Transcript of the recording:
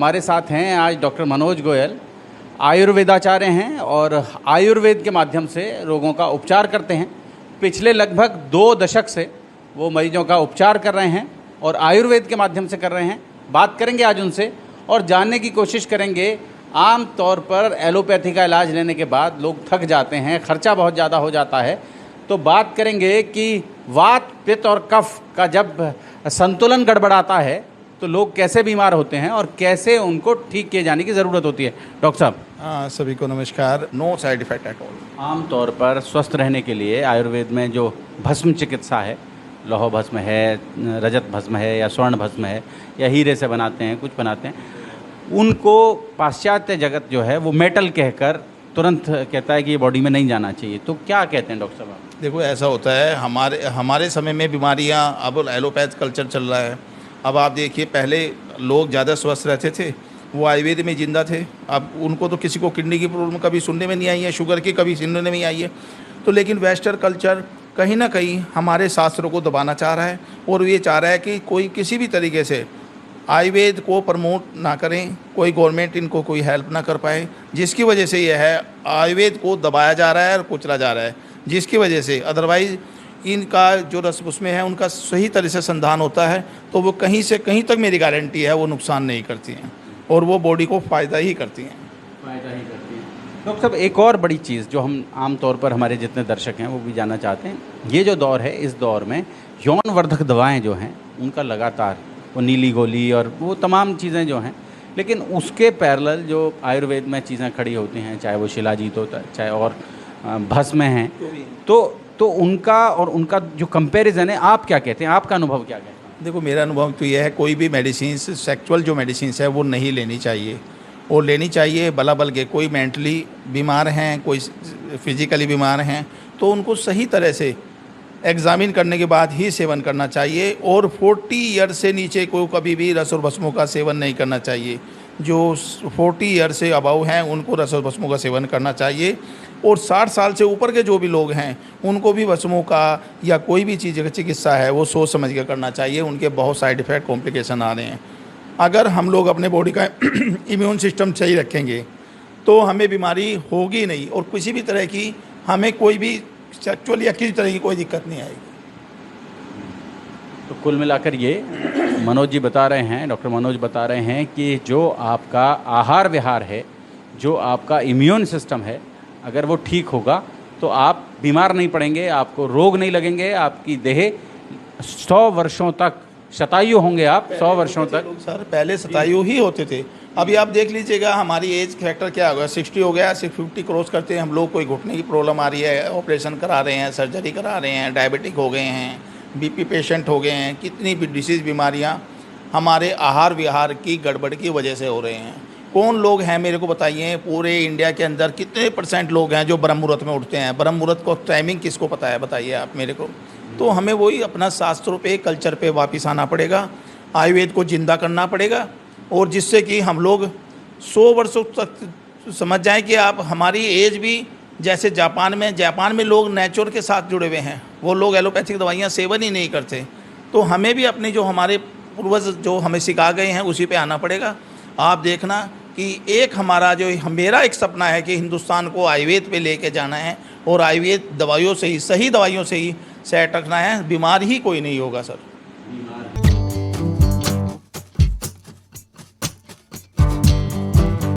हमारे साथ हैं आज डॉक्टर मनोज गोयल। आयुर्वेदाचार्य हैं और आयुर्वेद के माध्यम से रोगों का उपचार करते हैं। पिछले लगभग 2 दशक से वो मरीजों का उपचार कर रहे हैं और आयुर्वेद के माध्यम से कर रहे हैं। बात करेंगे आज उनसे और जानने की कोशिश करेंगे। आम तौर पर एलोपैथी का इलाज लेने के बाद लोग थक जाते हैं, खर्चा बहुत ज़्यादा हो जाता है। तो बात करेंगे कि वात, पित्त और कफ का जब संतुलन गड़बड़ाता है तो लोग कैसे बीमार होते हैं और कैसे उनको ठीक किए जाने की ज़रूरत होती है। डॉक्टर साहब, सभी को नमस्कार। No side effect at all. आम तौर पर स्वस्थ रहने के लिए आयुर्वेद में जो भस्म चिकित्सा है, लौह भस्म है, रजत भस्म है या स्वर्ण भस्म है या हीरे से बनाते हैं, कुछ बनाते हैं, उनको पाश्चात्य जगत जो है वो मेटल कहकर तुरंत कहता है कि ये बॉडी में नहीं जाना चाहिए। तो क्या कहते हैं डॉक्टर साहब? देखो, ऐसा होता है हमारे समय में बीमारियां, अब एलोपैथ कल्चर चल रहा है। अब आप देखिए, पहले लोग ज़्यादा स्वस्थ रहते थे, वो आयुर्वेद में जिंदा थे। अब उनको तो किसी को किडनी की प्रॉब्लम कभी सुनने में नहीं आई है, शुगर की कभी सुनने में नहीं आई है। तो लेकिन वेस्टर्न कल्चर कहीं ना कहीं हमारे शास्त्रों को दबाना चाह रहा है और ये चाह रहा है कि कोई किसी भी तरीके से आयुर्वेद को प्रमोट ना करें, कोई गवर्नमेंट इनको कोई हेल्प ना कर पाए, जिसकी वजह से यह है आयुर्वेद को दबाया जा रहा है और कुचला जा रहा है, जिसकी वजह से अदरवाइज़ इनका जो रस उसमें है उनका सही तरह से संधान होता है तो वो कहीं से कहीं तक मेरी गारंटी है वो नुकसान नहीं करती हैं और वो बॉडी को फ़ायदा ही करती हैं। डॉक्टर साहब, एक और बड़ी चीज़ जो हम आम तौर पर हमारे जितने दर्शक हैं वो भी जानना चाहते हैं, ये जो दौर है, इस दौर में यौनवर्धक दवाएं जो हैं उनका लगातार, वो नीली गोली और वो तमाम चीज़ें जो हैं, लेकिन उसके पैरेलल जो आयुर्वेद में चीज़ें खड़ी होती हैं, चाहे वो शिलाजीत होता है, चाहे और भस्म हैं, तो उनका जो कंपैरिजन है, आप क्या कहते हैं? आपका अनुभव क्या कहते हैं? देखो, मेरा अनुभव तो यह है, कोई भी मेडिसिन, सेक्सुअल जो मेडिसिन है वो नहीं लेनी चाहिए और लेनी चाहिए बला बल के। कोई मेंटली बीमार हैं, कोई फिजिकली बीमार हैं, तो उनको सही तरह से एग्जामिन करने के बाद ही सेवन करना चाहिए और 40 ईयर से नीचे को कभी भी रस और भस्मों का सेवन नहीं करना चाहिए। जो 40 ईयर से अबव हैं उनको रस और भस्मों का सेवन करना चाहिए और 60 साल से ऊपर के जो भी लोग हैं उनको भी भस्मों का या कोई भी चीज़ का चिकित्सा है वो सोच समझ के करना चाहिए। उनके बहुत साइड इफ़ेक्ट, कॉम्प्लिकेशन आ रहे हैं। अगर हम लोग अपने बॉडी का इम्यून सिस्टम सही रखेंगे तो हमें बीमारी होगी नहीं और किसी भी तरह की हमें कोई भी सेक्चुअल या किसी तरह की कोई दिक्कत नहीं आएगी। तो कुल मिलाकर ये मनोज जी बता रहे हैं, डॉक्टर मनोज बता रहे हैं कि जो आपका आहार विहार है, जो आपका इम्यून सिस्टम है, अगर वो ठीक होगा तो आप बीमार नहीं पड़ेंगे, आपको रोग नहीं लगेंगे, आपकी देह 100 वर्षों तक शतायु होंगे। आप 100 वर्षों तक। सर, पहले शतायु ही होते थे। अभी आप देख लीजिएगा हमारी एज फैक्टर क्या हो गया, 60 हो गया, 50 क्रॉस करते हैं हम लोग। कोई घुटने की प्रॉब्लम आ रही है, ऑपरेशन करा रहे हैं, सर्जरी करा रहे हैं, डायबिटिक हो गए हैं, बीपी पेशेंट हो गए हैं। कितनी भी डिसीज़ बीमारियां हमारे आहार विहार की गड़बड़ की वजह से हो रहे हैं। कौन लोग हैं मेरे को बताइए, पूरे इंडिया के अंदर कितने % लोग हैं जो ब्रह्म मुहूर्त में उठते हैं? ब्रह्म मुहूर्त को टाइमिंग किसको पता है, बताइए आप मेरे को। तो हमें वही अपना शास्त्रों पे, कल्चर पे वापस आना पड़ेगा, आयुर्वेद को जिंदा करना पड़ेगा और जिससे कि हम लोग 100 वर्षों तक समझ जाएं कि आप हमारी एज भी जैसे जापान में लोग नेचर के साथ जुड़े हुए हैं, वो लोग एलोपैथिक दवाइयाँ सेवन ही नहीं करते। तो हमें भी अपने जो हमारे पूर्वज जो हमें सिखा गए हैं उसी पे आना पड़ेगा। आप देखना कि एक हमारा जो मेरा एक सपना है कि हिंदुस्तान को आयुर्वेद पे लेके जाना है और आयुर्वेद दवाइयों से ही, सही दवाइयों से ही सेट रखना है, बीमार ही कोई नहीं होगा सर।